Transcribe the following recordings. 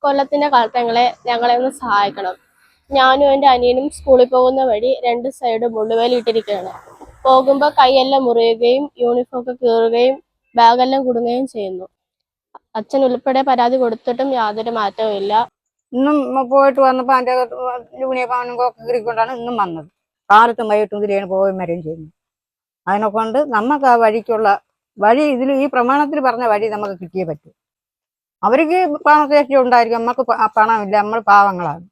കൊല്ലത്തിന്റെ ഞങ്ങളെ ഒന്ന് സഹായിക്കണം. ഞാനും എൻ്റെ അനിയനും സ്കൂളിൽ പോകുന്ന വഴി 2 സൈഡ് മുള്ളുവേലി ഇട്ടിരിക്കുകയാണ്. പോകുമ്പോൾ കൈയെല്ലാം മുറിയുകയും യൂണിഫോം ഒക്കെ കീറുകയും ബാഗെല്ലാം കുടുങ്ങുകയും ചെയ്യുന്നു. അച്ഛൻ ഉൾപ്പെടെ പരാതി കൊടുത്തിട്ടും യാതൊരു മാറ്റവും ഇല്ല. ഇന്നും പോയിട്ട് വന്നപ്പോൾ എൻ്റെ യൂണിഫോം കീറിക്കൊണ്ടാണ് ഇന്നും വന്നത്. കാലത്തും വൈകിട്ടും ഇതിലാണ് പോവുകയും വരികയും ചെയ്യുന്നത്. അതിനെക്കൊണ്ട് നമുക്ക് ആ വഴിക്കുള്ള വഴി ഈ പ്രമാണത്തിൽ പറഞ്ഞ വഴി നമുക്ക് കിട്ടിയേ പറ്റൂ. അവർക്ക് പണശേഷി ഉണ്ടായിരിക്കും, നമുക്ക് പണമില്ല, നമ്മൾ പാവങ്ങളാണ്.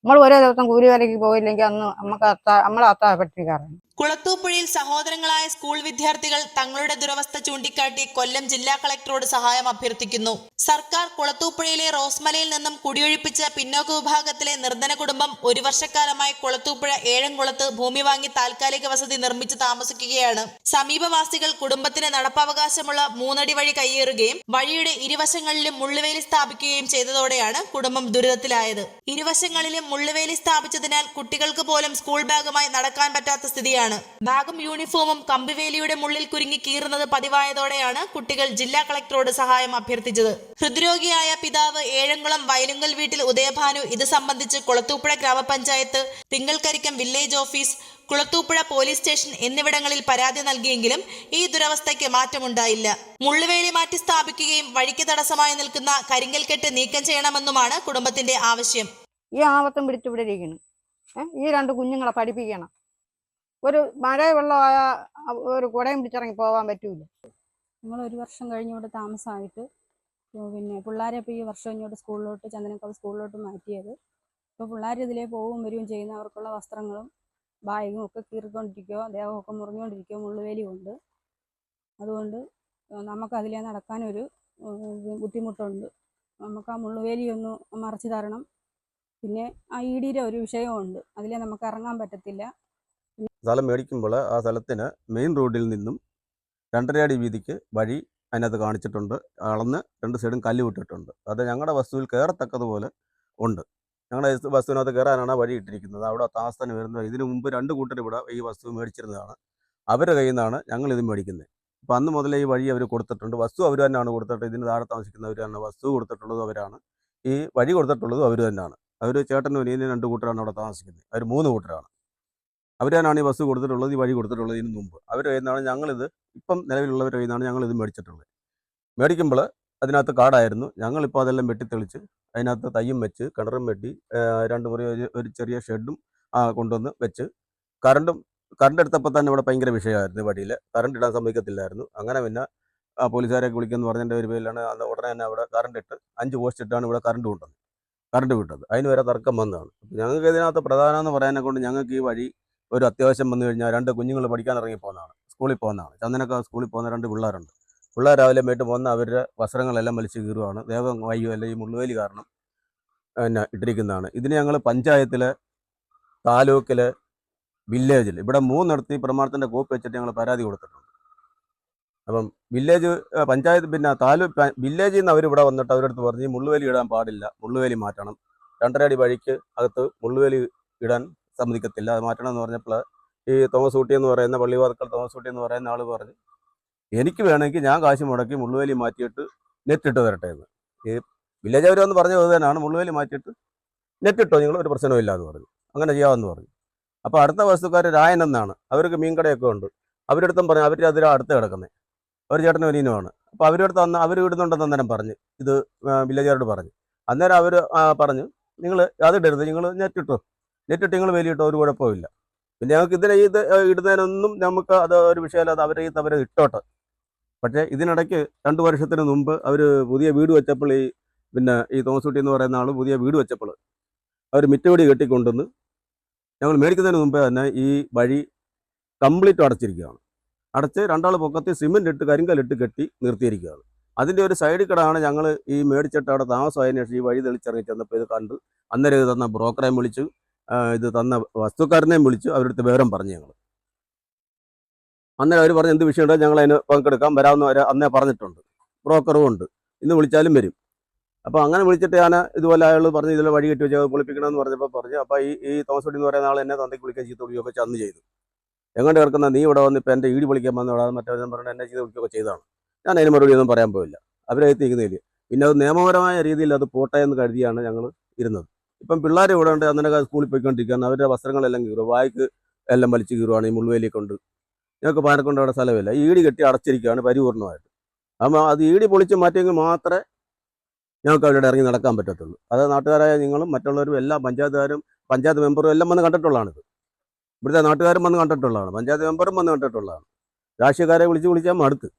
നമ്മൾ ഓരോ ദിവസം കൂലി വേലയ്ക്ക് പോയില്ലെങ്കിൽ അന്ന് നമുക്ക് നമ്മളെ അത്താഴപ്പെട്ടിരിക്കാറാണ്. കുളത്തൂപ്പുഴയിൽ സഹോദരങ്ങളായ സ്കൂൾ വിദ്യാർത്ഥികൾ തങ്ങളുടെ ദുരവസ്ഥ ചൂണ്ടിക്കാട്ടി കൊല്ലം ജില്ലാ കളക്ടറോട് സഹായം അഭ്യർത്ഥിക്കുന്നു. സർക്കാർ കുളത്തൂപ്പുഴയിലെ റോസ്മലയിൽ നിന്നും കുടിയൊഴിപ്പിച്ച പിന്നോക്ക വിഭാഗത്തിലെ നിർധന കുടുംബം 1 വർഷക്കാലമായി കുളത്തൂപ്പുഴ ഏഴംകുളത്ത് ഭൂമി വാങ്ങി താൽക്കാലിക വസതി നിർമ്മിച്ച് താമസിക്കുകയാണ്. സമീപവാസികൾ കുടുംബത്തിന് നടപ്പവകാശമുള്ള 3 അടി വഴി കയ്യേറുകയും വഴിയുടെ ഇരുവശങ്ങളിലും മുള്ളുവേലി സ്ഥാപിക്കുകയും ചെയ്തതോടെയാണ് കുടുംബം ദുരിതത്തിലായത്. ഇരുവശങ്ങളിലും മുള്ളുവേലി സ്ഥാപിച്ചതിനാൽ കുട്ടികൾക്ക് പോലും സ്കൂൾ ബാഗുമായി നടക്കാൻ പറ്റാത്ത സ്ഥിതിയാണ്. ബാഗും യൂണിഫോമും കമ്പിവേലിയുടെ മുള്ളിൽ കുരുങ്ങി കീറുന്നത് പതിവായതോടെയാണ് കുട്ടികൾ ജില്ലാ കളക്ടറോട് സഹായം അഭ്യർത്ഥിച്ചത്. ഹൃദ്രോഗിയായ പിതാവ് ഏഴംകുളം വയലുങ്കൽ വീട്ടിൽ ഉദയഭാനു ഇത് സംബന്ധിച്ച് Kulathupuzha grama panchayat, Thinkalkarikkam village office, Kulathupuzha police station എന്നിവിടങ്ങളിൽ പരാതി നൽകിയെങ്കിലും ഈ ദുരവസ്ഥയ്ക്ക് മാറ്റമുണ്ടായില്ല. മുള്ളുവേലി മാറ്റി സ്ഥാപിക്കുകയും വഴിക്ക് തടസ്സമായി നിൽക്കുന്ന കരിങ്കൽക്കെട്ട് നീക്കം ചെയ്യണമെന്നുമാണ് കുടുംബത്തിന്റെ ആവശ്യം. ഈ ആപത്തും പിടിച്ചിവിടെ ഇരിക്കുന്നു. ഈ 2 കുഞ്ഞുങ്ങളെ പഠിപ്പിക്കണം. ഒരു മഴ വെള്ളമായ ഒരു കുടയും പിടിച്ചിറങ്ങി പോകാൻ പറ്റൂല. നമ്മൾ 1 വർഷം കഴിഞ്ഞ് ഇവിടെ താമസമായിട്ട് പിന്നെ പിള്ളേരെ ഇപ്പോൾ ഈ വർഷം ഇങ്ങോട്ട് സ്കൂളിലോട്ട് ചന്ദനക്കാവ് സ്കൂളിലോട്ട് മാറ്റിയത്. ഇപ്പോൾ പിള്ളേർ ഇതിലേ പോവുകയും വരികയും ചെയ്യുന്ന അവർക്കുള്ള വസ്ത്രങ്ങളും ബാഗും ഒക്കെ കീറിക്കൊണ്ടിരിക്കുകയോ ദേഹമൊക്കെ മുറിഞ്ഞുകൊണ്ടിരിക്കുകയോ മുള്ളുവേലി കൊണ്ട്. അതുകൊണ്ട് നമുക്ക് അതിലേ നടക്കാനൊരു ബുദ്ധിമുട്ടുണ്ട്. നമുക്ക് ആ മുള്ളുവേലി ഒന്ന് മറച്ചു തരണം. പിന്നെ ആ ഇടിയുടെ ഒരു വിഷയമുണ്ട്, അതിലേ നമുക്ക് ഇറങ്ങാൻ പറ്റത്തില്ല. സ്ഥലം മേടിക്കുമ്പോൾ ആ സ്ഥലത്തിന് മെയിൻ റോഡിൽ നിന്നും 2.5 അടി വീതിക്ക് വഴി അതിനകത്ത് കാണിച്ചിട്ടുണ്ട്. അളന്ന് 2 സൈഡും കല്ല് വിട്ടിട്ടുണ്ട്. അത് ഞങ്ങളുടെ വസ്തുവിൽ കയറത്തക്കതുപോലെ ഉണ്ട്. ഞങ്ങളുടെ വസ്തുവിനകത്ത് കയറാനാണ് വഴി ഇട്ടിരിക്കുന്നത്. അവിടെ താമസത്തിന് വരുന്നത് ഇതിനു മുമ്പ് 2 കൂട്ടർ ഇവിടെ ഈ വസ്തു മേടിച്ചിരുന്നതാണ്. അവരുടെ കയ്യിൽ നിന്നാണ് ഞങ്ങളിത് മേടിക്കുന്നത്. അപ്പോൾ അന്ന് മുതലേ ഈ വഴി അവർ കൊടുത്തിട്ടുണ്ട്. വസ്തു അവർ തന്നെയാണ് കൊടുത്തിട്ട് ഇതിന് താഴെ താമസിക്കുന്നവർ തന്നെ. വസ്തു കൊടുത്തിട്ടുള്ളതും അവരാണ്, ഈ വഴി കൊടുത്തിട്ടുള്ളതും അവർ തന്നെയാണ്. അവർ ചേട്ടനും അനിയനും 2 കൂട്ടരാണ് അവിടെ താമസിക്കുന്നത്. അവർ 3 കൂട്ടരാണ്. അവർ തന്നെയാണ് ഈ ബസ് കൊടുത്തിട്ടുള്ളത്, ഈ വഴി കൊടുത്തിട്ടുള്ളത്. ഇതിന് മുമ്പ് അവർ കയ്യിൽ നിന്നാണ് ഞങ്ങളിത്, ഇപ്പം നിലവിലുള്ളവരുടെ കയ്യിൽ നിന്നാണ് ഞങ്ങളിത് മേടിച്ചിട്ടുള്ളത്. മേടിക്കുമ്പോൾ അതിനകത്ത് കാടായിരുന്നു. ഞങ്ങളിപ്പോൾ അതെല്ലാം വെട്ടിത്തെളിച്ച് അതിനകത്ത് തയ്യും വെച്ച് കിണറും വെട്ടി 2 മുറി ഒരു ചെറിയ ഷെഡും കൊണ്ടുവന്ന് വെച്ച് കറണ്ട് എടുത്തപ്പോൾ തന്നെ ഇവിടെ ഭയങ്കര വിഷയമായിരുന്നു. വഴിയിൽ കറണ്ട് ഇടാൻ സമ്മതിക്കത്തില്ലായിരുന്നു. അങ്ങനെ പിന്നെ പോലീസുകാരെയൊക്കെ വിളിക്കുമെന്ന് പറഞ്ഞതിൻ്റെ ഒരു പേരിലാണ് അന്ന് ഉടനെ തന്നെ അവിടെ കറണ്ട് ഇട്ട് 5 പോസ്റ്റ് ഇട്ടാണ് ഇവിടെ കറണ്ട് വിട്ടത്. അതിന് വരെ തർക്കം വന്നതാണ്. ഞങ്ങൾക്ക് ഇതിനകത്ത് പ്രധാനമെന്ന് പറയാനെ കൊണ്ട് ഞങ്ങൾക്ക് ഈ വഴി ഒരു അത്യാവശ്യം വന്നു കഴിഞ്ഞാൽ 2 കുഞ്ഞുങ്ങൾ പഠിക്കാൻ ഇറങ്ങി പോകുന്നതാണ്, സ്കൂളിൽ പോകുന്നതാണ്. ചന്ദനക്കാവ് സ്കൂളിൽ പോകുന്ന 2 പിള്ളേരുണ്ട്. പിള്ളേർ രാവിലെ വീട്ടിൽ പോകുന്ന അവരുടെ വസ്ത്രങ്ങളെല്ലാം വലിച്ചു കീറുവാണ്. ദേഹം വയ്യുമല്ല ഈ മുള്ളുവേലി കാരണം ഇട്ടിരിക്കുന്നതാണ്. ഇതിന് ഞങ്ങൾ പഞ്ചായത്തിൽ, താലൂക്കിൽ, വില്ലേജിൽ ഇവിടെ 3 പ്രമാണത്തിൻ്റെ കോപ്പി വെച്ചിട്ട് ഞങ്ങൾ പരാതി കൊടുത്തിട്ടുണ്ട്. അപ്പം വില്ലേജ്, പഞ്ചായത്ത്, പിന്നെ താലൂക്ക്, വില്ലേജിൽ നിന്ന് അവരിവിടെ വന്നിട്ട് അവരടുത്ത് പറഞ്ഞ് മുള്ളുവേലി ഇടാൻ പാടില്ല, മുള്ളുവേലി മാറ്റണം, 2.5 അടി വഴിക്ക് അകത്ത് മുള്ളുവേലി ഇടാൻ സമ്മതിക്കത്തില്ല, അത് മാറ്റണം എന്ന് പറഞ്ഞപ്പോൾ ഈ തോമസ് ഊട്ടി എന്ന് പറയുന്ന പള്ളിവാർക്കൽ തോമസ് ഊട്ടി എന്ന് പറയുന്ന ആൾ പറഞ്ഞ് എനിക്ക് വേണമെങ്കിൽ ഞാൻ കാശ് മുടക്കി മുള്ളുവേലി മാറ്റിയിട്ട് നെറ്റിട്ട് തരട്ടെ എന്ന്. ഈ വില്ലേജ് അവരൊന്ന് പറഞ്ഞത് തന്നെയാണ്, മുള്ളുവേലി മാറ്റിയിട്ട് നെറ്റിട്ടോ നിങ്ങൾ, ഒരു പ്രശ്നവും ഇല്ല എന്ന് പറഞ്ഞു. അങ്ങനെ ചെയ്യാമെന്ന് പറഞ്ഞു. അപ്പോൾ അടുത്ത വസ്തുക്കാർ രായൻ എന്നാണ്, അവർക്ക് മീൻകടയൊക്കെ ഉണ്ട്. അവരടുത്തും പറഞ്ഞു, അവർ അതിൽ അടുത്ത് കിടക്കുന്നത് അവർ ചേട്ടനും അനിയനുമാണ്. അപ്പോൾ അവരടുത്ത് അന്ന് അവർ ഇടുന്നുണ്ടെന്ന് അന്നേരം പറഞ്ഞ്, ഇത് വില്ലേജുകാരോട് പറഞ്ഞു. അന്നേരം അവർ പറഞ്ഞു നിങ്ങൾ അതിടരുത്, നിങ്ങൾ നെറ്റിട്ടോ, നെറ്റിട്ട് നിങ്ങൾ വേലിയിട്ടോ ഒരു കുഴപ്പമില്ല. പിന്നെ ഞങ്ങൾക്ക് ഇത് ഇടുന്നതിനൊന്നും നമുക്ക് അത് ഒരു വിഷയമല്ല, അത് അവരെ ഇട്ടോട്ടെ. പക്ഷേ ഇതിനിടയ്ക്ക് 2 വർഷത്തിന് മുമ്പ് അവർ പുതിയ വീട് വെച്ചപ്പോൾ ഈ തോമസ് ഊട്ടി എന്ന് പറയുന്ന ആൾ പുതിയ വീട് വെച്ചപ്പോൾ അവർ മിറ്റവടി കെട്ടിക്കൊണ്ടുവന്ന് ഞങ്ങൾ മേടിക്കുന്നതിന് മുമ്പേ തന്നെ ഈ വഴി കംപ്ലീറ്റ് അടച്ചിരിക്കുകയാണ്. അടച്ച് 2 ആൾ പൊക്കത്തിൽ സിമെൻ്റ് ഇട്ട് കരിങ്കല്ലിട്ട് കെട്ടി നിർത്തിയിരിക്കുകയാണ്. അതിൻ്റെ ഒരു സൈഡിൽ കൂടെയാണ് ഞങ്ങൾ ഈ മേടിച്ചിട്ട് അവിടെ താമസമായതിനു ശേഷം ഈ വഴി തെളിച്ചിറങ്ങി ചെന്നപ്പോൾ ഇത് കണ്ട് അന്നേരം ഇത് തന്ന ബ്രോക്കറെയും വിളിച്ചു, ഇത് തന്ന വസ്തുക്കാരനെയും വിളിച്ചു, അവരുടെ വിവരം പറഞ്ഞു. ഞങ്ങൾ അന്നേരം അവർ പറഞ്ഞ് എന്ത് വിഷയമുണ്ടോ ഞങ്ങൾ അതിന് പങ്കെടുക്കാൻ വരാമെന്ന് അന്നേ പറഞ്ഞിട്ടുണ്ട്. ബ്രോക്കറും ഉണ്ട്, ഇന്ന് വിളിച്ചാലും വരും. അപ്പോൾ അങ്ങനെ വിളിച്ചിട്ട് ഞാൻ ഇതുപോലെ അയാൾ പറഞ്ഞ് ഇതിൽ വഴി കെട്ടി വെച്ചാൽ പൊളിപ്പിക്കണമെന്ന് പറഞ്ഞപ്പോൾ പറഞ്ഞു. അപ്പോൾ ഈ തോമസ് ഊട്ടി എന്ന് പറയുന്ന ആൾ എന്നെ തന്തയ്ക്ക് വിളിക്കാൻ ചീത്ത വിളിക്കുകയൊക്കെ അന്ന് ചെയ്തു. എങ്ങോട്ട് കിടക്കുന്ന നീ ഇവിടെ വന്ന് ഇപ്പോൾ എൻ്റെ ഈട് വിളിക്കാൻ വന്നോടാ മറ്റേ പറഞ്ഞാൽ എന്നെ ചെയ്ത് വിളിക്കുകയൊക്കെ ചെയ്തതാണ്. ഞാൻ അതിന് മറുപടി ഒന്നും പറയാൻ പോയില്ല. അവരെ എത്തിക്കുന്നില്ല. പിന്നെ അത് നിയമപരമായ രീതിയിൽ അത് പോട്ടെ എന്ന് കരുതിയാണ് ഞങ്ങൾ ഇരുന്നത്. ഇപ്പം പിള്ളേർ ഇവിടെ ഉണ്ട്, അന്നേരം സ്കൂളിൽ പോയിക്കൊണ്ടിരിക്കുകയാണ്. അവരുടെ വസ്ത്രങ്ങളെല്ലാം കീറുക, വായിക്ക് എല്ലാം വലിച്ചു കീറുവാണ് ഈ മുള്ളുവേലി കൊണ്ട്. ഞങ്ങൾക്ക് പാനക്കൊണ്ട് അവിടെ സ്ഥലമില്ല, ഈടി കെട്ടി അടച്ചിരിക്കുകയാണ് പരിപൂർണമായിട്ട്. അപ്പോൾ അത് ഈടി പൊളിച്ച് മാറ്റിയെങ്കിൽ മാത്രമേ ഞങ്ങൾക്ക് അവിടെ ഇറങ്ങി നടക്കാൻ പറ്റത്തുള്ളൂ. അത് നാട്ടുകാരായ നിങ്ങളും മറ്റുള്ളവരും എല്ലാ പഞ്ചായത്തുകാരും പഞ്ചായത്ത് മെമ്പറും എല്ലാം വന്ന് കണ്ടിട്ടുള്ളതാണിത്. ഇവിടുത്തെ നാട്ടുകാരും വന്ന് കണ്ടിട്ടുള്ളതാണ്, പഞ്ചായത്ത് മെമ്പറും വന്ന് കണ്ടിട്ടുള്ളതാണ്. രാഷ്ട്രീയക്കാരെ വിളിച്ചാൽ മടുത്ത്.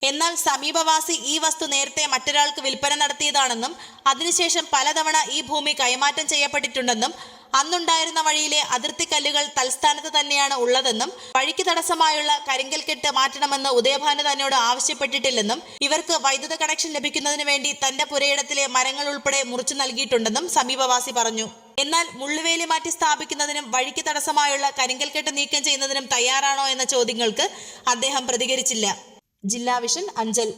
എന്നാൽ സമീപവാസി ഈ വസ്തു നേരത്തെ മറ്റൊരാൾക്ക് വിൽപ്പന നടത്തിയതാണെന്നും അതിനുശേഷം പലതവണ ഈ ഭൂമി കൈമാറ്റം ചെയ്യപ്പെട്ടിട്ടുണ്ടെന്നും അന്നുണ്ടായിരുന്ന വഴിയിലെ അതിർത്തി കല്ലുകൾ തൽസ്ഥാനത്ത് തന്നെയാണ് ഉള്ളതെന്നും വഴിക്ക് തടസ്സമായുള്ള കരിങ്കൽ കെട്ട് മാറ്റണമെന്ന് ഉദയഭാനു തന്നോട് ആവശ്യപ്പെട്ടിട്ടില്ലെന്നും ഇവർക്ക് വൈദ്യുത കണക്ഷൻ ലഭിക്കുന്നതിന് വേണ്ടി തന്റെ പുരയിടത്തിലെ മരങ്ങൾ ഉൾപ്പെടെ മുറിച്ചു നൽകിയിട്ടുണ്ടെന്നും സമീപവാസി പറഞ്ഞു. എന്നാൽ മുള്ളുവേലി മാറ്റി സ്ഥാപിക്കുന്നതിനും വഴിക്ക് തടസ്സമായുള്ള കരിങ്കൽ കെട്ട് നീക്കം ചെയ്യുന്നതിനും തയ്യാറാണോ എന്ന ചോദ്യങ്ങൾക്ക് അദ്ദേഹം പ്രതികരിച്ചില്ല. ജില്ലാ വിഷൻ അഞ്ചൽ.